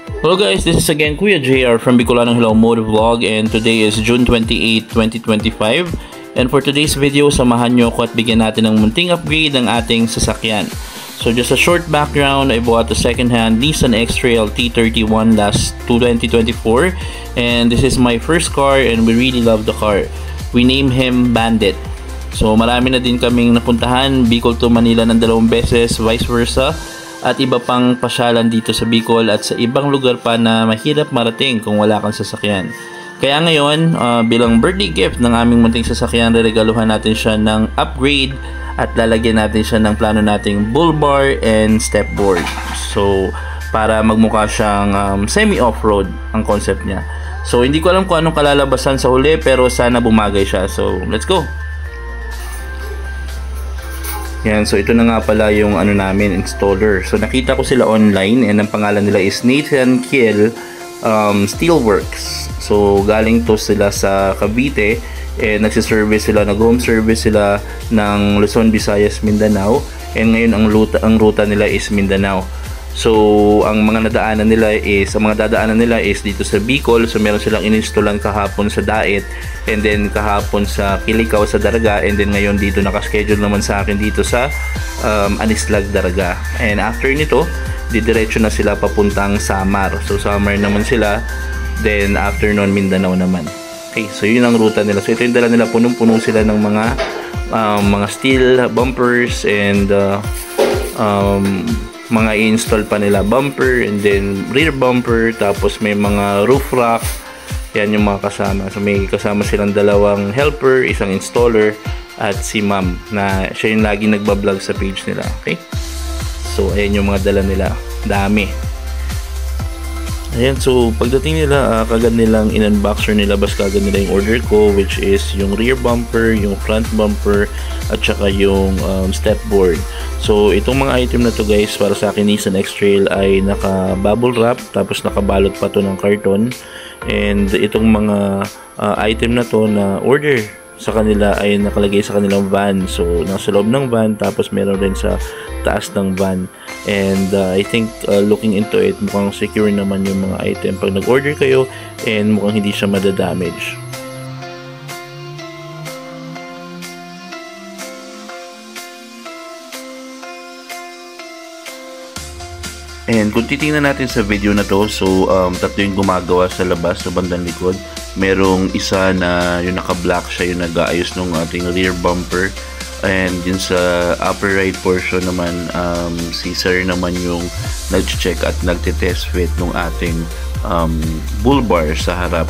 Hello guys, this is again Kuya JR from Bicolanong Hello Mode Vlog, and today is June 28, 2025. And for today's video, samahan nyo ako at bigyan natin ng munting upgrade ng ating sasakyan. So just a short background, I bought a second-hand Nissan X-Trail T31 last 2024, and this is my first car and we really love the car. We named him Bandit. So marami na din kaming napuntahan, Bicol to Manila ng 2 beses, vice versa, at iba pang pasyalan dito sa Bicol at sa ibang lugar pa na mahirap marating kung wala kang sasakyan. Kaya ngayon, bilang birthday gift ng aming munting sasakyan, regaluhan natin siya ng upgrade at lalagyan natin siya ng plano nating bull bar and stepboard. So, para magmukha siyang semi-off-road ang concept niya. So, hindi ko alam kung anong kalalabasan sa huli, pero sana bumagay siya. So, let's go! Yan, so ito na nga pala yung ano namin, installer. So nakita ko sila online and ang pangalan nila is Nathan Kiel Steelworks. So galing to sila sa Cavite and nagsiservice sila, nag-home service sila ng Luzon, Visayas, Mindanao, and ngayon ang ruta nila is Mindanao. So ang mga dadaanan nila is dito sa Bicol. So meron silang ininstalan kahapon sa Daet, and then kahapon sa Kilikao sa Daraga, and then ngayon dito naka-schedule naman sa akin dito sa Anislag, Daraga. And after nito, didiretso na sila papuntang Samar. So Samar naman sila, then after nun Mindanao naman. Okay, so yun ang ruta nila. So ito yung dala nila, punong-puno sila ng mga steel bumpers and mga i-install pa nila bumper and then rear bumper, tapos may mga roof rack. Yan yung mga kasama. So may kasama silang 2 helper, isang installer, at si ma'am na siya yung lagi nagbablog sa page nila. Okay, so ayan yung mga dala nila, dami. Ayan, so pagdating nila, kagad nilang in-unbox or nilabas kagad nila yung order ko, which is yung rear bumper, yung front bumper, at saka yung stepboard. So itong mga item na to guys, para sa akin Nissan X-Trail ay naka bubble wrap, tapos nakabalot pa to ng karton. And itong mga item na to na order sa kanila ay nakalagay sa kanilang van. So nasa loob ng van, tapos meron rin sa taas ng van. And I think looking into it, mukhang secure naman yung mga item pag nag-order kayo, and mukhang hindi siya madadamage. And kung titingnan natin sa video na to, so tatlo yung gumagawa sa labas, sa bandang likod. Merong isa na yung naka-black siya, yung nag-aayos ng ating rear bumper. And yun sa upper right portion naman, si sir naman yung nag-check at nagte-test fit ng ating bull bar sa harap.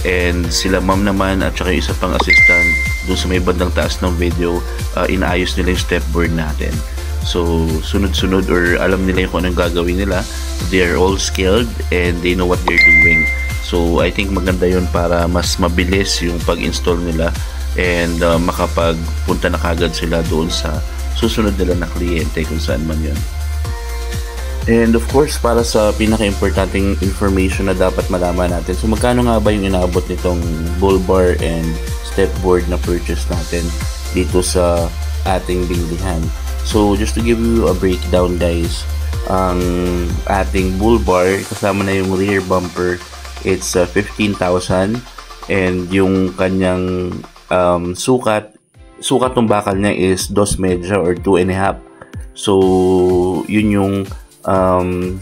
And sila ma'am naman at saka yung isa pang assistant doon sa may bandang taas ng video, inaayos nila yung stepboard natin. So sunod-sunod, or alam nila yung kung anong gagawin nila. They are all skilled and they know what they're doing. So I think maganda yun para mas mabilis yung pag-install nila, and makapagpunta na kagad sila doon sa susunod nila na kliyente kung saan man yun. And of course, para sa pinaka-importanting information na dapat malaman natin, so magkano nga ba yung inaabot nitong bull bar and stepboard na purchase natin dito sa ating bilihan. So just to give you a breakdown guys, ang ating bull bar kasama na yung rear bumper, it's 15,000, and yung kanyang sukat ng bakal niya is 2 media or 2.5. So yun yung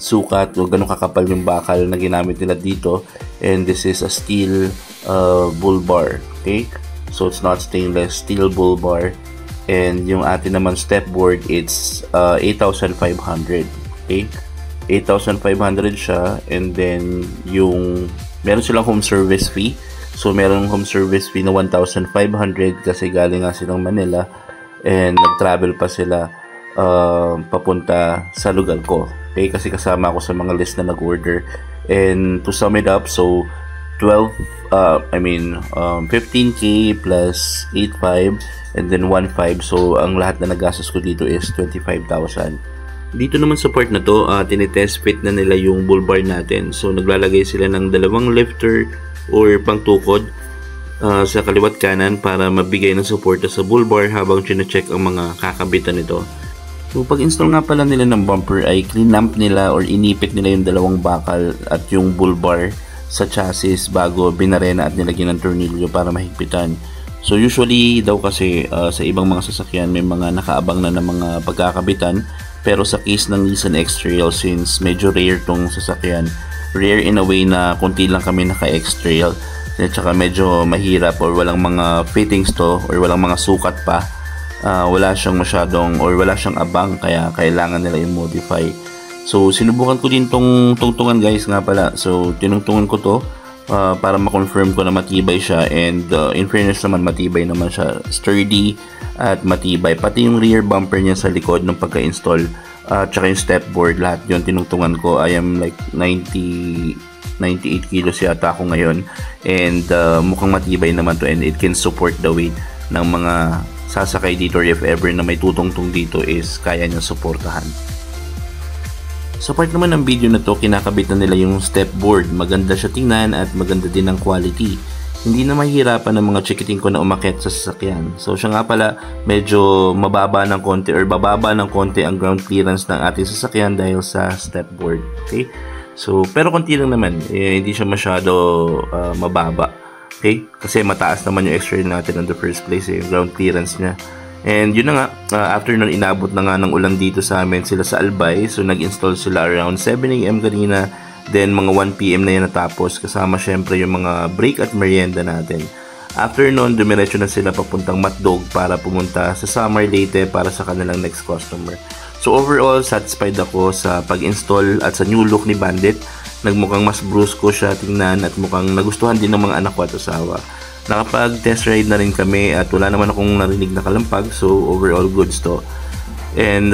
sukat o ganun kakapal yung bakal na ginamit nila dito, and this is a steel bull bar. Okay, so it's not stainless, steel bull bar. And yung atin naman stepboard, it's 8,500. Okay, 8,500 siya. And then yung meron silang home service fee. So meron home service fee na 1,500 kasi galing nga silang Manila, and nag-travel pa sila papunta sa lugar ko. Okay, kasi kasama ako sa mga list na nag-order. And to sum it up, so 15k plus 8,500 and then 1,500. So ang lahat na nagastos ko dito is 25,000. Dito naman sa part na to, tinitest fit na nila yung bull bar natin. So naglalagay sila ng 2 lifter or pangtukod sa kaliwat kanan para mabigay ng suporta sa bull bar habang chine-check ang mga kakabitan nito. So pag-install nga pala nila ng bumper ay clinamp nila or inipit nila yung dalawang bakal at yung bull bar sa chassis bago binarena at nilagyan ng tornilyo para mahigpitan. So usually daw kasi sa ibang mga sasakyan may mga nakaabang na ng mga pagkakabitan, pero sa case ng Nissan X-Trail, since medyo rare tong sasakyan, rare in a way na konti lang kami naka-X-Trail at saka medyo mahirap or walang mga fittings to or walang mga sukat pa, wala siyang masyadong or wala siyang abang kaya kailangan nila i-modify. So sinubukan ko din tong tungtungan guys nga pala. So tinungtungan ko to para ma-confirm ko na matibay siya, and in fairness naman matibay naman siya, sturdy at matibay. Pati yung rear bumper niya sa likod ng pagka-install tsaka yung step board, lahat yun tinungtungan ko. I am like 98 kilos yata ako ngayon, and mukhang matibay naman to, and it can support the weight ng mga sasakay dito, or if ever na may tutungtong dito is kaya niyang suportahan. Sa part naman ng video na to, kinakabit na nila yung step board. Maganda siya tingnan at maganda din ang quality. Hindi na mahirapan ng mga chikiting ko na umakyat sa sasakyan. So siya nga pala, medyo mababa ng konti or bababa ng konti ang ground clearance ng ating sasakyan dahil sa step board. Okay? So pero konti lang naman, hindi siya masyado mababa. Okay? Kasi mataas naman yung X-Trail natin in the first place, yung ground clearance niya. And yun na nga, after nun inabot na nga ng ulan dito sa amin sila sa Albay. So nag-install sila around 7 AM kanina. Then mga 1 PM na yan natapos, kasama syempre yung mga break at merienda natin. After nun, dumiretso na sila papuntang Matdog para pumunta sa Samar Leyte para sa kanilang next customer. So overall, satisfied ako sa pag-install at sa new look ni Bandit. Nagmukhang mas brusco siya tingnan at mukhang nagustuhan din ng mga anak ko at asawa. Nakapag-test ride na rin kami at wala naman akong narinig na kalampag, so overall goods to. And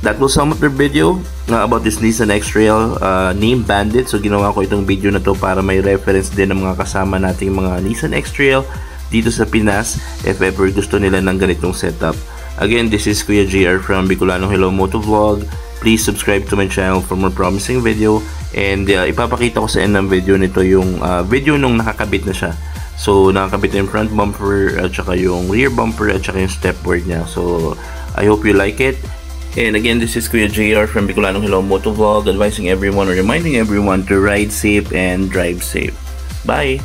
that will sum up the video about this Nissan X-Trail named Bandit. So ginawa ko itong video na to para may reference din ng mga kasama nating mga Nissan X-Trail dito sa Pinas if ever gusto nila ng ganitong setup. Again, this is Kuya JR from Bicolano Hello Moto Vlog. Please subscribe to my channel for more promising video, and ipapakita ko sa end ng video nito yung video nung nakakabit na siya. So nakakabit na yung front bumper at saka yung rear bumper at saka yung step board niya. So I hope you like it. And again, this is Kuya JR from Bicolano Hello Moto Vlog, advising everyone or reminding everyone to ride safe and drive safe. Bye!